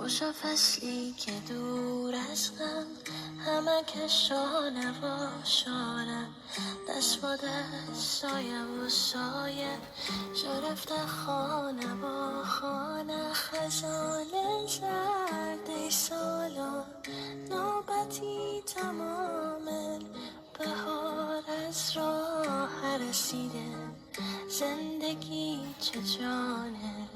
خوشا فصلی که دور از غم، همه کشانه و شانه، دست با دست سایه و سایه، شرفته خانه با خانه، خزانه زرد سالان، نوبتی تمام بهار از راه رسیده، زندگی چه جانه.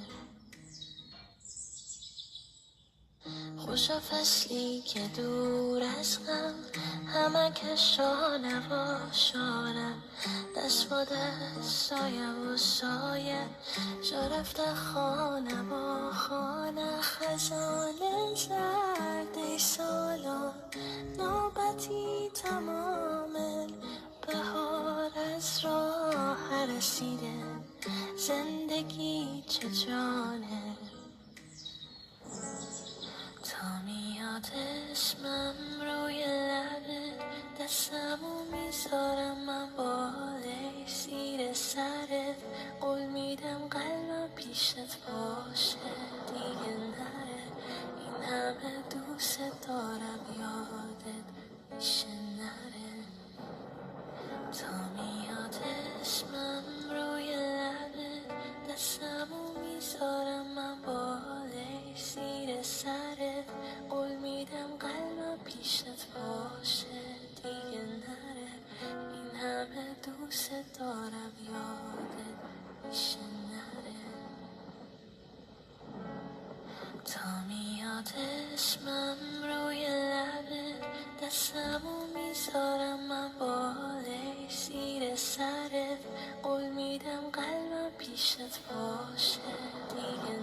خوشا فصلی که دور از غم، همه کشانه و شانه، دست با دست سایه و سایه، شرفته خانه با خانه، خزانه زرد سالان، نوبتی تمام بهار از راه رسیده، زندگی چه جانه. تا میاد اسمم روی لبه، دستمو میذارم من بالای زیر سرت، قول میدم قلبم پیشت باشه دیگه نره، این همه دوست دارم یادت میشه نره. تا میاد اسمم روی لبه، دستمو میذارم من بالای زیر سرت، قول میدم قلبم پیشت باشه دیگه نره، این همه دوست دارم یادت میشه نره. تا میاد اسمم روی لبه، دستمو میذارم من بالای زیر سرت، قول میدم قلبم پیشت باشه دیگه